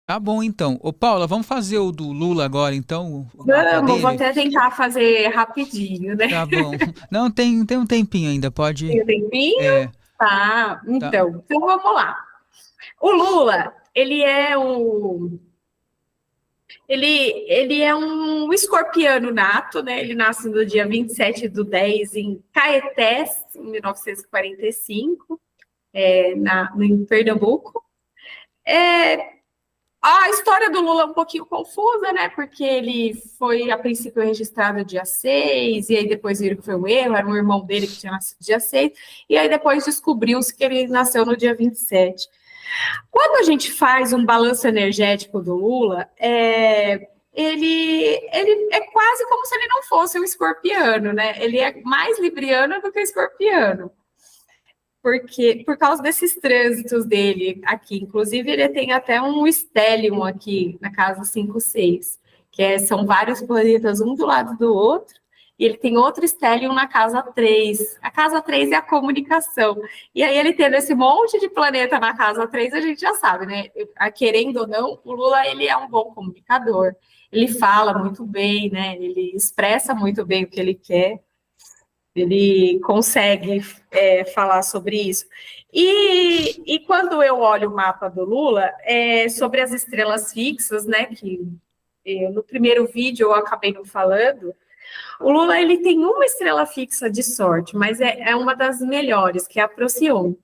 Tá bom, então. Ô, Paula, vamos fazer o do Lula agora, então, o mapa Vamos, vou dele? até tentar fazer rapidinho, né? Tá bom. Não, tem um tempinho ainda, pode. Tem um tempinho? É, Tá, tá. então vamos lá. O Lula, ele é um escorpiano nato, né? Ele nasce no dia 27/10 em Caetés, em 1945, em Pernambuco. É, a história do Lula é um pouquinho confusa, né? Porque ele foi, a princípio, registrado dia 6, e aí depois viram que foi um erro, era um irmão dele que tinha nascido dia 6, e aí depois descobriu-se que ele nasceu no dia 27. Quando a gente faz um balanço energético do Lula, ele é quase como se ele não fosse um escorpiano, né? Ele é mais libriano do que escorpiano, porque por causa desses trânsitos dele aqui. Inclusive, ele tem até um stellium aqui na casa 5-6, são vários planetas um do lado do outro, e ele tem outro stellium na casa 3. A casa 3 é a comunicação. E aí, ele tendo esse monte de planeta na casa 3, a gente já sabe, né? Querendo ou não, o Lula, ele é um bom comunicador. Ele fala muito bem, né? Ele expressa muito bem o que ele quer. Ele consegue falar sobre isso. E quando eu olho o mapa do Lula, sobre as estrelas fixas, né? No primeiro vídeo eu acabei não falando. O Lula, ele tem uma estrela fixa de sorte, mas é uma das melhores, que é a Procyon.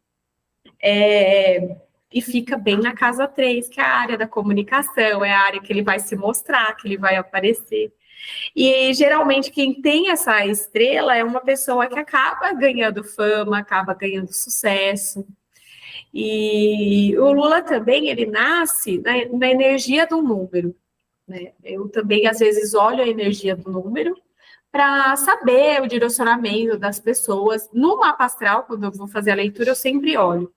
E fica bem na casa 3, que é a área da comunicação, é a área que ele vai se mostrar, que ele vai aparecer. E geralmente quem tem essa estrela é uma pessoa que acaba ganhando fama, acaba ganhando sucesso. E o Lula também, ele nasce na energia do número, né? Eu também, às vezes, olho a energia do número para saber o direcionamento das pessoas. No mapa astral, quando eu vou fazer a leitura, eu sempre olho,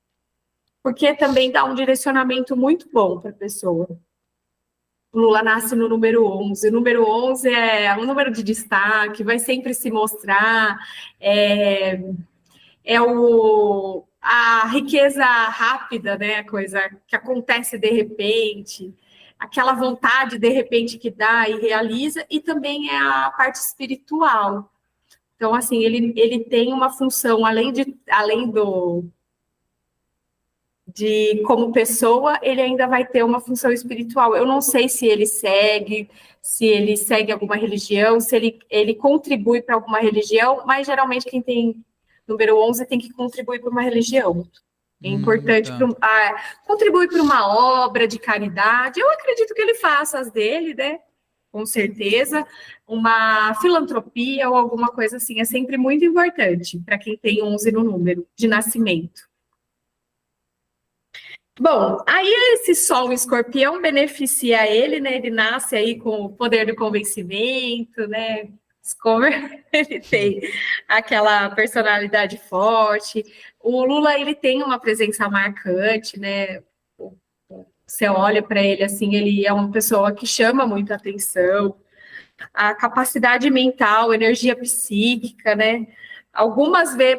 porque também dá um direcionamento muito bom para a pessoa. O Lula nasce no número 11. O número 11 é um número de destaque, vai sempre se mostrar, a riqueza rápida, né? A coisa que acontece de repente, aquela vontade de repente que dá e realiza, e também é a parte espiritual. Então, assim, ele tem uma função, além de como pessoa, ele ainda vai ter uma função espiritual. Eu não sei se ele segue alguma religião, se ele contribui para alguma religião, mas geralmente quem tem número 11 tem que contribuir para uma religião. É importante Tá. contribuir para uma obra de caridade. Eu acredito que ele faça as dele, né? Com certeza. Uma filantropia ou alguma coisa assim é sempre muito importante para quem tem 11 no número de nascimento. Bom, aí esse Sol Escorpião beneficia ele, né? Ele nasce aí com o poder do convencimento, né? Discover, ele tem aquela personalidade forte. O Lula, ele tem uma presença marcante, né? Você olha para ele assim, ele é uma pessoa que chama muita atenção. A capacidade mental, energia psíquica, né?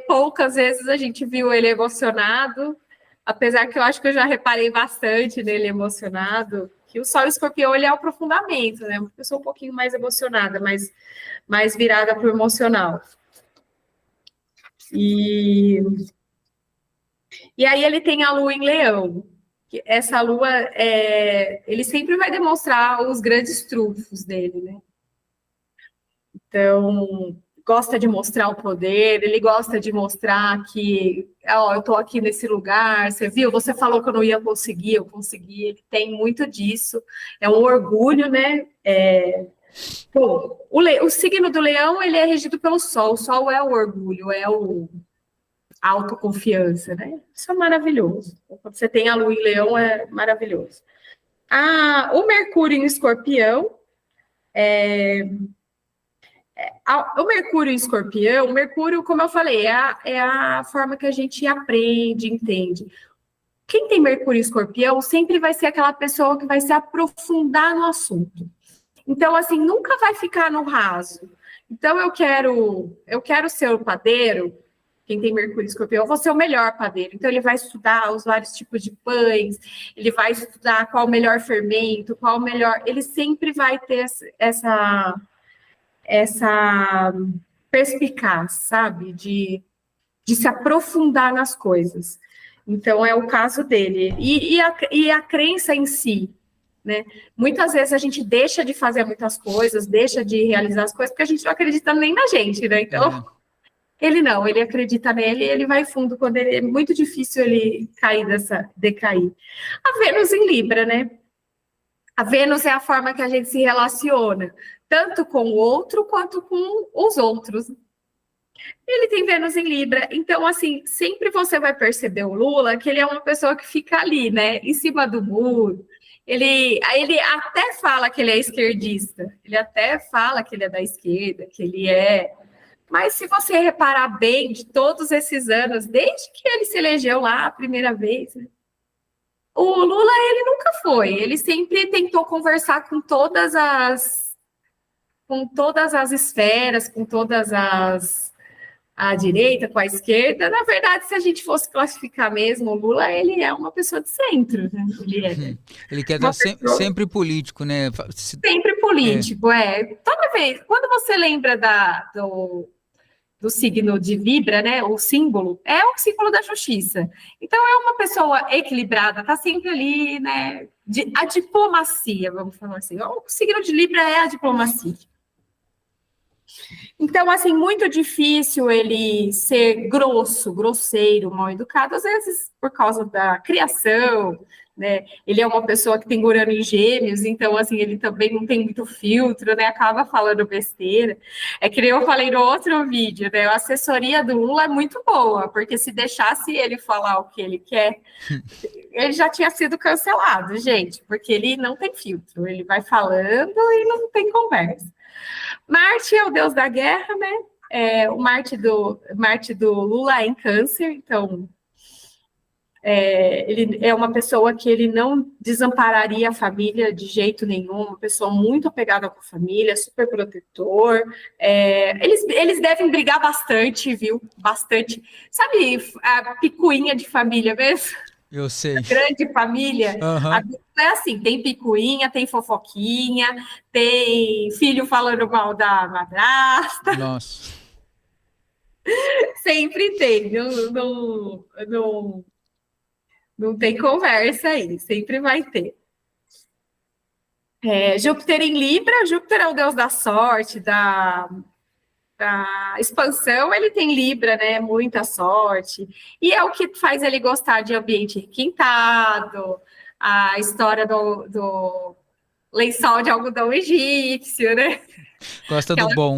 Poucas vezes a gente viu ele emocionado, apesar que eu acho que eu já reparei bastante nele emocionado, que o Sol Escorpião, ele é o aprofundamento, né? Uma pessoa um pouquinho mais emocionada, mais virada para o emocional. E aí ele tem a Lua em Leão. Essa Lua, ele sempre vai demonstrar os grandes trunfos dele, né? Então, gosta de mostrar o poder, ele gosta de mostrar que, eu estou aqui nesse lugar, você viu? Você falou que eu não ia conseguir, eu consegui. Ele tem muito disso, é um orgulho, né? Bom, o signo do leão, ele é regido pelo Sol. O Sol é o orgulho, a autoconfiança, né? Isso é maravilhoso. Quando você tem a Lua em leão, é maravilhoso. O Mercúrio em escorpião, O Mercúrio em Escorpião, o Mercúrio, como eu falei, é a forma que a gente aprende, entende. Quem tem Mercúrio em Escorpião sempre vai ser aquela pessoa que vai se aprofundar no assunto. Então, assim, nunca vai ficar no raso. Então, eu quero ser o padeiro. Quem tem Mercúrio em Escorpião, eu vou ser o melhor padeiro. Então, ele vai estudar os vários tipos de pães, ele vai estudar qual o melhor fermento, qual o melhor. Ele sempre vai ter essa perspicaz, sabe? De se aprofundar nas coisas. Então, é o caso dele. E a crença em si, né? Muitas vezes a gente deixa de fazer muitas coisas, deixa de realizar as coisas, porque a gente não acredita nem na gente, né? Então, ele não, ele acredita nele e ele vai fundo quando é muito difícil ele decair. A Vênus em Libra, né? A Vênus é a forma que a gente se relaciona, tanto com o outro quanto com os outros. Ele tem Vênus em Libra, então, assim, sempre você vai perceber o Lula que ele é uma pessoa que fica ali, né, em cima do muro. Ele até fala que ele é esquerdista, ele até fala que ele é da esquerda, que ele é. Mas se você reparar bem, de todos esses anos, desde que ele se elegeu lá a primeira vez, né, o Lula, ele nunca foi. Ele sempre tentou conversar com todas as esferas, com todas a direita, com a esquerda. Na verdade, se a gente fosse classificar mesmo, o Lula, ele é uma pessoa de centro, né? Ele quer estar sempre político, né? Sempre político, Toda vez, quando você lembra do signo de Libra, né? O símbolo é o símbolo da justiça. Então, é uma pessoa equilibrada, tá sempre ali, né? A diplomacia, vamos falar assim. O signo de Libra é a diplomacia. Então, assim, muito difícil ele ser grosseiro, mal educado, às vezes por causa da criação, né? Ele é uma pessoa que tem Urano em Gêmeos, então, assim, ele também não tem muito filtro, né? Acaba falando besteira. É que nem eu falei no outro vídeo, né? A assessoria do Lula é muito boa, porque se deixasse ele falar o que ele quer, ele já tinha sido cancelado, gente, porque ele não tem filtro, ele vai falando e não tem conversa. Marte é o deus da guerra, né? O Marte do Lula é em Câncer, então ele é uma pessoa que ele não desampararia a família de jeito nenhum, uma pessoa muito apegada com a família, super protetor. Eles devem brigar bastante, viu? Bastante. Sabe a picuinha de família mesmo? Eu sei. Grande família. Uhum. É assim, tem picuinha, tem fofoquinha, tem filho falando mal da madrasta. Nossa. Sempre tem, não tem conversa aí, sempre vai ter. Júpiter em Libra, Júpiter é o deus da sorte, da expansão, ele tem Libra, né? Muita sorte. E é o que faz ele gostar de ambiente requintado, a história do lençol de algodão egípcio, né? Gosta do bom.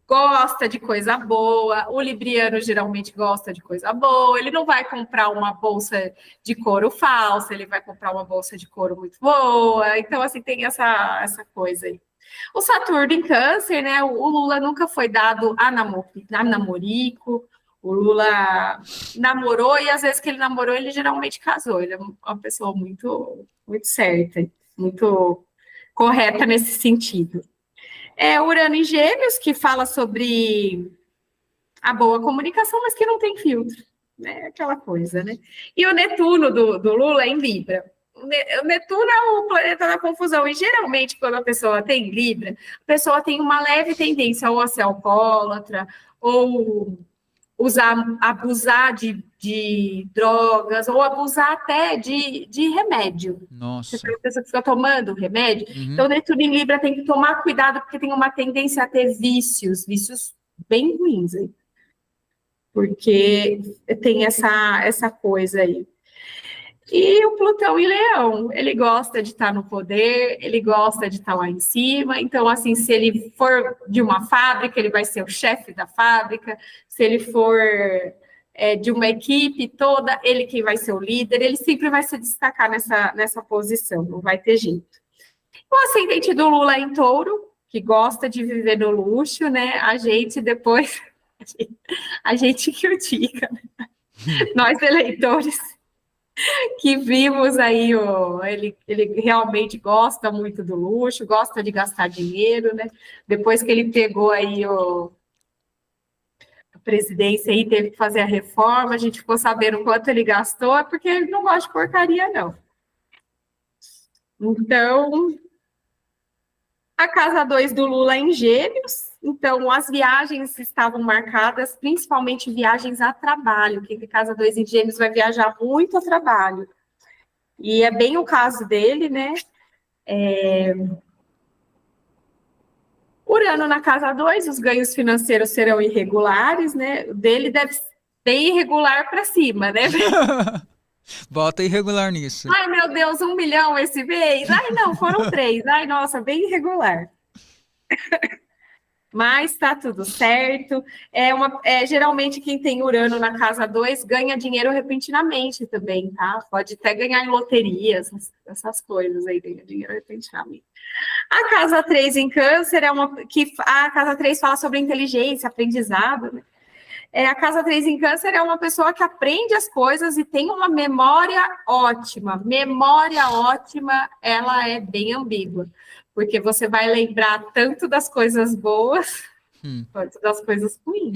Gosta de coisa boa, o libriano geralmente gosta de coisa boa, ele não vai comprar uma bolsa de couro falsa, ele vai comprar uma bolsa de couro muito boa, então, assim, tem essa coisa aí. O Saturno em Câncer, né, o Lula nunca foi dado a namorico, o Lula namorou, e às vezes que ele namorou, ele geralmente casou, ele é uma pessoa muito, muito certa, muito correta nesse sentido. Urano em Gêmeos, que fala sobre a boa comunicação, mas que não tem filtro, né? Aquela coisa, né? E o Netuno do Lula é em Libra. O Netuno é o planeta da confusão, e geralmente, quando a pessoa tem Libra, a pessoa tem uma leve tendência ou a ser alcoólatra, ou abusar de drogas, ou abusar até de remédio. Nossa. Você pensa que fica tomando remédio? Uhum. Então, o Netuno em Libra tem que tomar cuidado, porque tem uma tendência a ter vícios bem ruins aí. Porque tem essa coisa aí. E o Plutão em Leão, ele gosta de estar no poder, ele gosta de estar lá em cima. Então, assim, se ele for de uma fábrica, ele vai ser o chefe da fábrica. Se ele for de uma equipe toda, ele quem vai ser o líder. Ele sempre vai se destacar nessa posição, não vai ter jeito. O ascendente do Lula é em Touro, que gosta de viver no luxo, né? A gente depois, a gente critica, né? Nós eleitores que vimos aí, ele realmente gosta muito do luxo, gosta de gastar dinheiro, né? Depois que ele pegou aí a presidência e teve que fazer a reforma, a gente ficou sabendo quanto ele gastou, é porque ele não gosta de porcaria, não. Então, a casa 2 do Lula é em Gêmeos, então as viagens estavam marcadas, principalmente viagens a trabalho, que a casa 2 em Gêmeos vai viajar muito a trabalho. E é bem o caso dele, né? Urano na casa 2, os ganhos financeiros serão irregulares, né? O dele deve ser bem irregular para cima, né? Bota irregular nisso. Ai, meu Deus, 1 milhão esse mês. Ai, não, foram 3. Ai, nossa, bem irregular. Mas tá tudo certo. Geralmente quem tem Urano na casa 2 ganha dinheiro repentinamente também, tá? Pode até ganhar em loterias, essas coisas aí, ganha dinheiro repentinamente. A casa 3 em Câncer a casa 3 fala sobre inteligência, aprendizado, né? A casa 3 em Câncer é uma pessoa que aprende as coisas e tem uma memória ótima. Memória ótima, ela é bem ambígua, porque você vai lembrar tanto das coisas boas quanto das coisas ruins.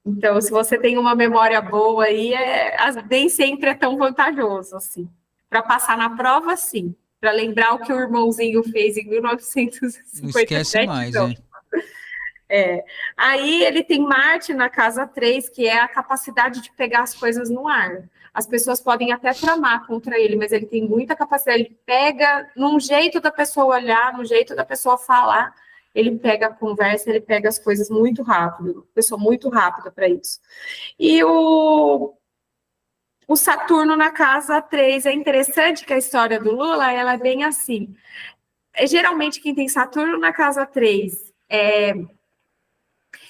Então, se você tem uma memória boa aí, nem sempre é tão vantajoso assim. Para passar na prova, sim. Para lembrar o que o irmãozinho fez em 1957. Não esquece mais, não. Aí ele tem Marte na casa 3, que é a capacidade de pegar as coisas no ar. As pessoas podem até tramar contra ele, mas ele tem muita capacidade. Ele pega num jeito da pessoa olhar, no jeito da pessoa falar, ele pega a conversa, ele pega as coisas muito rápido. Pessoa muito rápida para isso. E o Saturno na casa 3, é interessante que a história do Lula, ela é bem assim. Geralmente quem tem Saturno na casa 3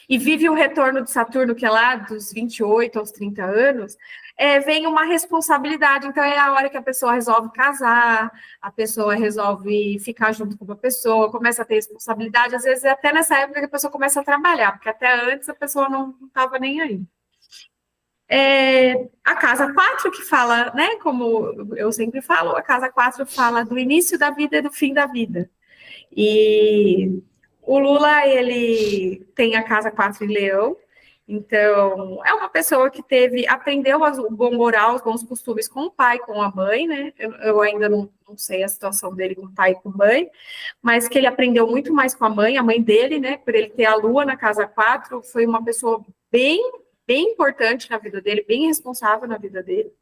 e vive o retorno de Saturno, que é lá dos 28 aos 30 anos, vem uma responsabilidade. Então, é a hora que a pessoa resolve casar, a pessoa resolve ficar junto com uma pessoa, começa a ter responsabilidade. Às vezes, é até nessa época que a pessoa começa a trabalhar, porque até antes a pessoa não estava nem aí. A casa 4, que fala, né, como eu sempre falo, a casa 4 fala do início da vida e do fim da vida. E o Lula, ele tem a casa 4 em Leão, então é uma pessoa que aprendeu o bom moral, os bons costumes com o pai, com a mãe, né? Eu ainda não sei a situação dele com o pai e com a mãe, mas que ele aprendeu muito mais com a mãe dele, né? Por ele ter a Lua na casa 4, foi uma pessoa bem importante na vida dele, bem responsável na vida dele.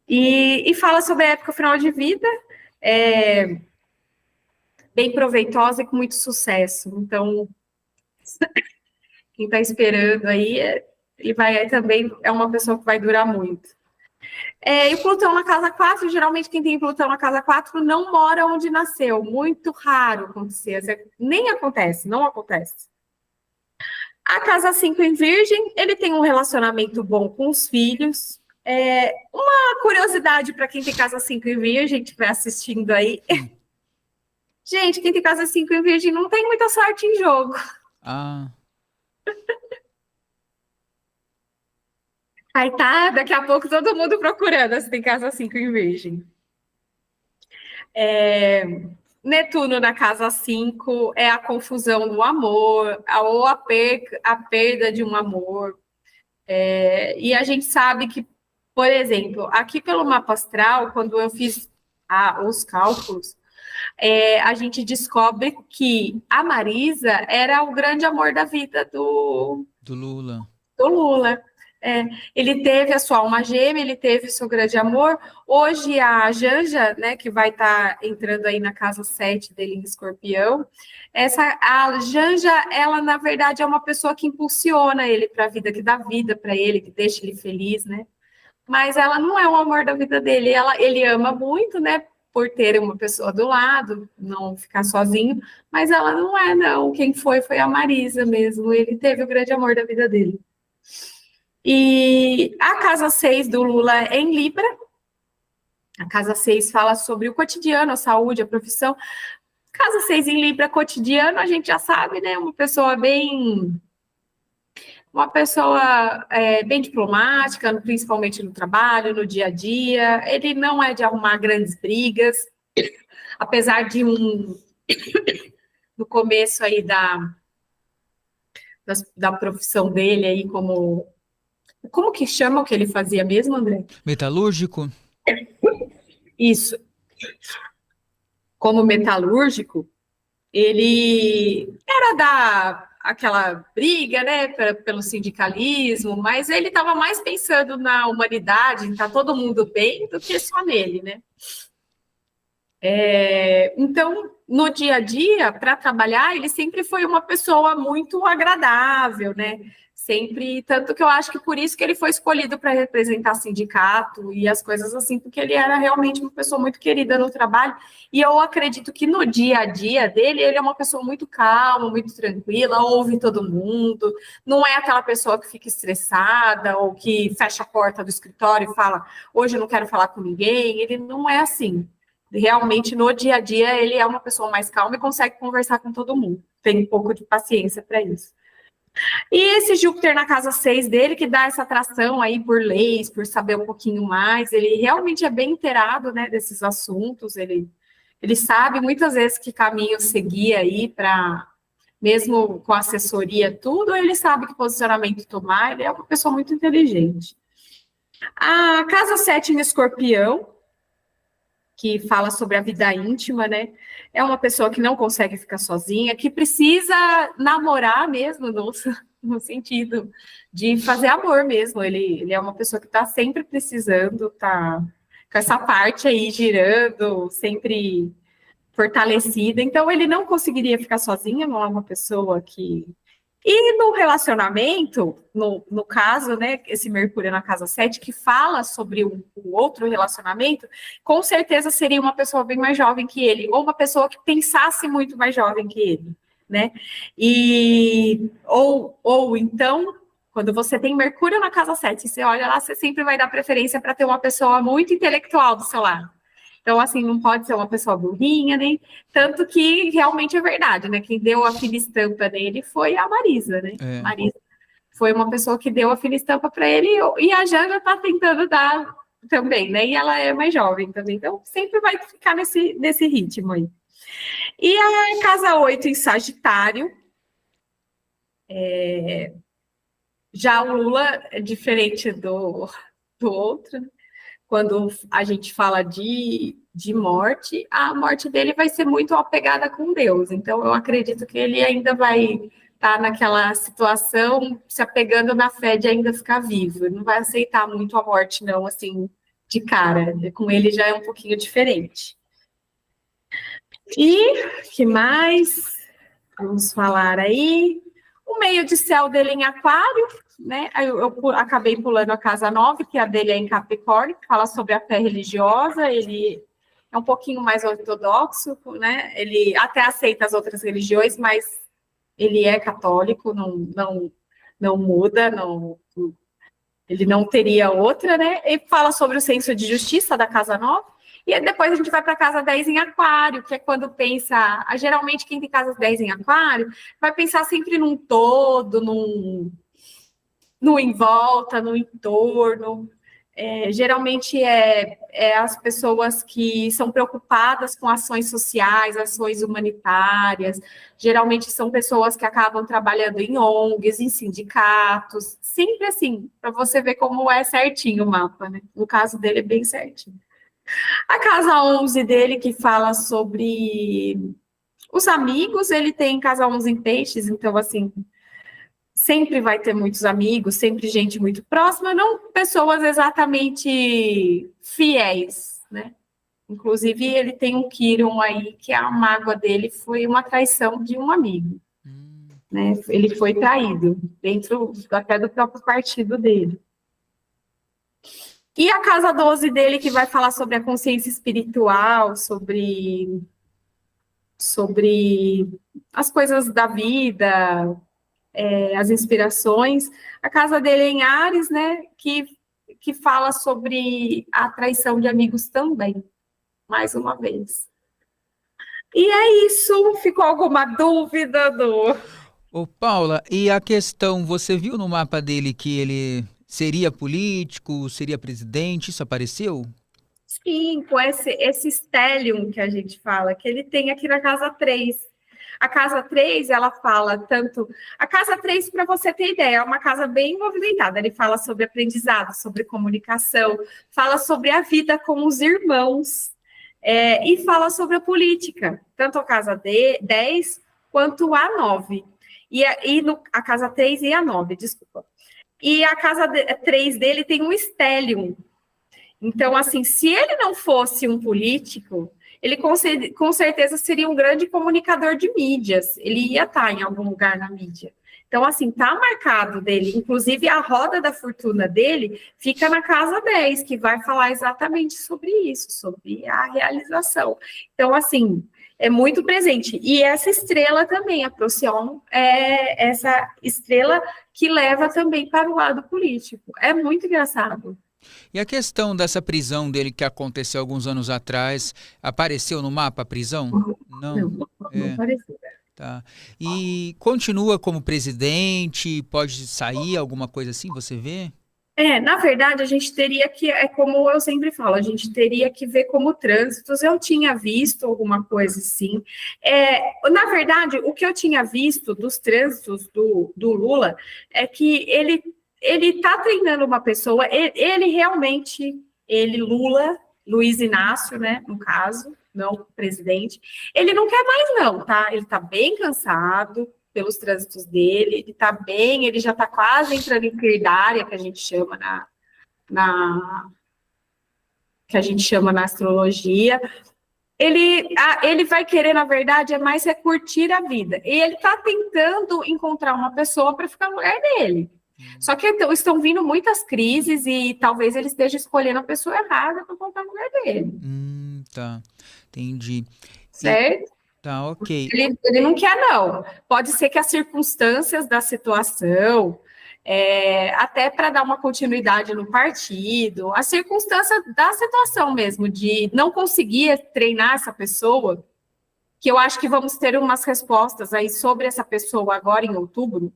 E fala sobre a época final de vida, bem proveitosa e com muito sucesso. Então, quem está esperando aí, ele vai também, é uma pessoa que vai durar muito. E o Plutão na casa 4, geralmente quem tem Plutão na casa 4 não mora onde nasceu. Muito raro acontecer. Nem acontece, não acontece. A casa 5 em Virgem, ele tem um relacionamento bom com os filhos. Uma curiosidade para quem tem casa 5 em Virgem, estiver assistindo aí. Gente, quem tem casa 5 em Virgem não tem muita sorte em jogo. Aí tá, daqui a pouco todo mundo procurando se tem casa 5 em Virgem. Netuno na casa 5 é a confusão do amor, ou a perda de um amor. E a gente sabe que, por exemplo, aqui pelo mapa astral, quando eu fiz os cálculos, a gente descobre que a Marisa era o grande amor da vida do Lula. Do Lula. Ele teve a sua alma gêmea, ele teve o seu grande amor. Hoje a Janja, né, que vai estar entrando aí na casa 7 dele em Escorpião, a Janja, ela na verdade é uma pessoa que impulsiona ele para a vida, que dá vida para ele, que deixa ele feliz, né? Mas ela não é o amor da vida dele. Ele ama muito, né, por ter uma pessoa do lado, não ficar sozinho, mas ela não é, não. Quem foi a Marisa mesmo. Ele teve o grande amor da vida dele. E a casa 6 do Lula é em Libra. A casa 6 fala sobre o cotidiano, a saúde, a profissão. Casa 6 em Libra cotidiano, a gente já sabe, né? Uma pessoa bem diplomática, principalmente no trabalho, no dia a dia. Ele não é de arrumar grandes brigas, apesar de no começo aí da profissão dele aí como que chama o que ele fazia mesmo, André? Metalúrgico? Isso. Como metalúrgico, ele era da aquela briga, né, pelo sindicalismo, mas ele estava mais pensando na humanidade, em estar todo mundo bem, do que só nele, né? Então, no dia a dia, para trabalhar, ele sempre foi uma pessoa muito agradável, né? Sempre, tanto que eu acho que por isso que ele foi escolhido para representar sindicato e as coisas assim, porque ele era realmente uma pessoa muito querida no trabalho, e eu acredito que no dia a dia dele, ele é uma pessoa muito calma, muito tranquila, ouve todo mundo, não é aquela pessoa que fica estressada ou que fecha a porta do escritório e fala, hoje eu não quero falar com ninguém, ele não é assim. Realmente, no dia a dia, ele é uma pessoa mais calma e consegue conversar com todo mundo. Tem um pouco de paciência para isso. E esse Júpiter na casa 6 dele, que dá essa atração aí por leis, por saber um pouquinho mais, ele realmente é bem inteirado, né, desses assuntos, ele sabe muitas vezes que caminho seguir aí para, mesmo com assessoria, tudo, ele sabe que posicionamento tomar, ele é uma pessoa muito inteligente. A casa 7 em Escorpião, que fala sobre a vida íntima, né? É uma pessoa que não consegue ficar sozinha, que precisa namorar mesmo, no sentido de fazer amor mesmo. Ele é uma pessoa que está sempre precisando, tá com essa parte aí girando, sempre fortalecida. Então, ele não conseguiria ficar sozinho, não é uma pessoa que e no relacionamento, no caso, né, esse Mercúrio na casa 7, que fala sobre um outro relacionamento, com certeza seria uma pessoa bem mais jovem que ele, ou uma pessoa que pensasse muito mais jovem que ele, né? Ou então, quando você tem Mercúrio na casa 7, você olha lá, você sempre vai dar preferência para ter uma pessoa muito intelectual do seu lado. Então, assim, não pode ser uma pessoa burrinha, nem tanto que realmente é verdade, né? Quem deu a fina estampa nele foi a Marisa, né? Marisa foi uma pessoa que deu a fina estampa para ele e a Jana tá tentando dar também, né? E ela é mais jovem também, então sempre vai ficar nesse ritmo aí. E a casa 8 em Sagitário, já o Lula é diferente do outro, né? Quando a gente fala de morte, a morte dele vai ser muito apegada com Deus. Então, eu acredito que ele ainda vai estar naquela situação, se apegando na fé de ainda ficar vivo. Ele não vai aceitar muito a morte, não, assim, de cara. Com ele já é um pouquinho diferente. E, que mais? Vamos falar aí. O meio de céu dele em Aquário, né? Eu acabei pulando a casa 9, que a dele é em Capricórnio, que fala sobre a fé religiosa. Ele é um pouquinho mais ortodoxo, né? Ele até aceita as outras religiões, mas ele é católico, não muda, ele não teria outra, né? Ele fala sobre o senso de justiça da casa 9. E depois a gente vai para a casa 10 em Aquário, que é quando pensa. Geralmente, quem tem casa 10 em Aquário vai pensar sempre num todo, no em volta, no entorno. Geralmente as pessoas que são preocupadas com ações sociais, ações humanitárias. Geralmente são pessoas que acabam trabalhando em ONGs, em sindicatos. Sempre assim, para você ver como é certinho o mapa, né? No caso dele é bem certinho. A casa 11 dele, que fala sobre os amigos, ele tem casa 11 em peixes, então, assim, sempre vai ter muitos amigos, sempre gente muito próxima, não pessoas exatamente fiéis, né? Inclusive, ele tem um Quirón aí, que a mágoa dele foi uma traição de um amigo, né? Ele foi traído, dentro até do próprio partido dele. E a casa 12 dele, que vai falar sobre a consciência espiritual, sobre as coisas da vida, as inspirações. A casa dele é em Áries, né, que fala sobre a traição de amigos também, mais uma vez. E é isso. Ficou alguma dúvida do... Ô, Paula, e a questão, você viu no mapa dele que ele seria político, seria presidente? Isso apareceu? Sim, com esse stellium que a gente fala, que ele tem aqui na casa 3. A casa 3, ela fala tanto... A casa 3, para você ter ideia, é uma casa bem movimentada. Ele fala sobre aprendizado, sobre comunicação, fala sobre a vida com os irmãos, e fala sobre a política, tanto a casa 10 quanto a 9. A casa 3 e a 9, desculpa. E a casa 3 dele tem um stellium. Então, assim, se ele não fosse um político, ele com certeza seria um grande comunicador de mídias. Ele ia estar em algum lugar na mídia. Então, assim, tá marcado dele. Inclusive, a roda da fortuna dele fica na casa 10, que vai falar exatamente sobre isso, sobre a realização. Então, assim, é muito presente. E essa estrela também, a Procyon, é essa estrela que leva também para o lado político. É muito engraçado. E a questão dessa prisão dele que aconteceu alguns anos atrás, apareceu no mapa a prisão? Não. Não É, pareceu. tá. E continua como presidente, pode sair, alguma coisa assim, você vê? Na verdade, a gente teria que, é como eu sempre falo, a gente teria que ver como trânsitos. Eu tinha visto alguma coisa assim. Na verdade, o que eu tinha visto dos trânsitos do Lula é que ele está treinando uma pessoa, ele realmente, Lula, Luiz Inácio, né, no caso, não o presidente, ele não quer mais não, tá? Ele está bem cansado pelos trânsitos dele, ele está bem, ele já está quase entrando em perdária, que a gente chama que a gente chama na astrologia. Ele vai querer, na verdade, é mais curtir a vida. E ele está tentando encontrar uma pessoa para ficar no lugar dele. Só que estão vindo muitas crises e talvez ele esteja escolhendo a pessoa errada para colocar no lugar dele. Tá. Entendi. E, Certo? tá, ok. Ele não quer, não. Pode ser que as circunstâncias da situação, até para dar uma continuidade no partido, a circunstância da situação mesmo, de não conseguir treinar essa pessoa, que eu acho que vamos ter umas respostas aí sobre essa pessoa agora em outubro,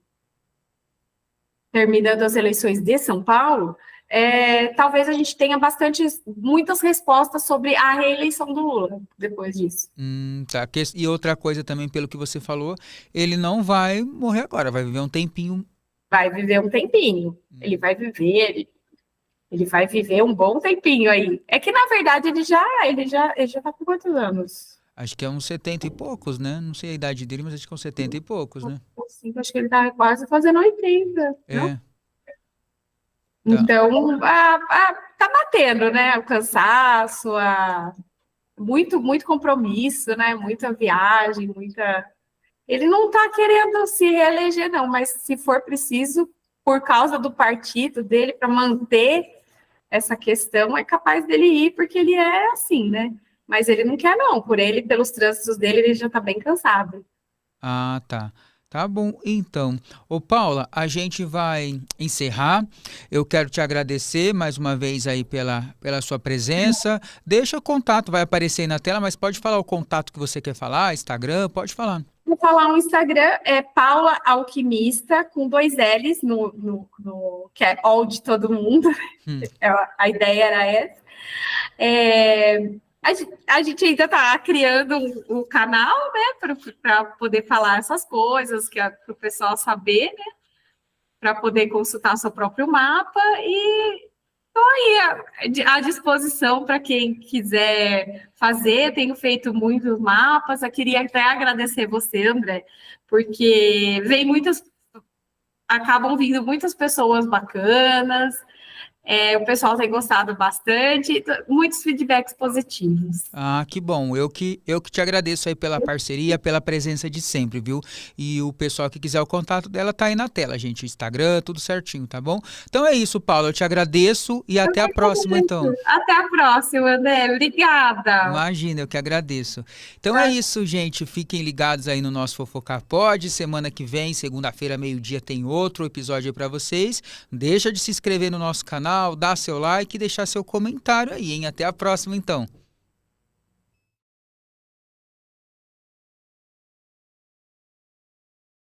terminando as eleições de São Paulo, talvez a gente tenha muitas respostas sobre a reeleição do Lula depois disso. Tá. E outra coisa também, pelo que você falou, ele não vai morrer agora, vai viver um tempinho. Vai viver um tempinho. Ele vai viver um bom tempinho aí. É que, na verdade, ele já tá com quantos anos? Acho que é uns 70 e poucos, né? Não sei a idade dele, mas acho que é uns 70 e poucos, né? Assim, acho que ele tá quase fazendo 80, não? É, tá. Então, tá batendo, né? O cansaço, muito, muito compromisso, né? Muita viagem, muita... Ele não tá querendo se reeleger, não, mas se for preciso, por causa do partido dele, para manter essa questão, é capaz dele ir, porque ele é assim, né? Mas ele não quer, não. Por ele, pelos trânsitos dele, ele já tá bem cansado. Ah, tá. Tá bom, então. Ô, Paula, a gente vai encerrar. Eu quero te agradecer mais uma vez aí pela sua presença. Deixa o contato, vai aparecer aí na tela, mas pode falar o contato que você quer falar, Instagram, pode falar. Vou falar um Instagram, é Paula Alquimista, com 2 L's, que é all de todo mundo. A ideia era essa. A gente ainda está criando um canal, né, para poder falar essas coisas, para o pessoal saber, né, para poder consultar seu próprio mapa, e estou aí à disposição para quem quiser fazer. Tenho feito muitos mapas. Eu queria até agradecer você, André, porque acabam vindo muitas pessoas bacanas. O pessoal tem gostado bastante, muitos feedbacks positivos. Ah, que bom. Eu que te agradeço aí pela parceria, pela presença de sempre, viu? E o pessoal que quiser o contato dela tá aí na tela, gente. Instagram, tudo certinho, tá bom? Então é isso, Paula. Eu te agradeço e até a próxima, então. Até a próxima, André. Obrigada. Imagina, eu que agradeço. Então é isso, gente. Fiquem ligados aí no nosso Fofocar Pod. Semana que vem, segunda-feira, meio-dia, tem outro episódio aí pra vocês. Deixa de se inscrever no nosso canal, dar seu like e deixar seu comentário aí, hein? Até a próxima, então.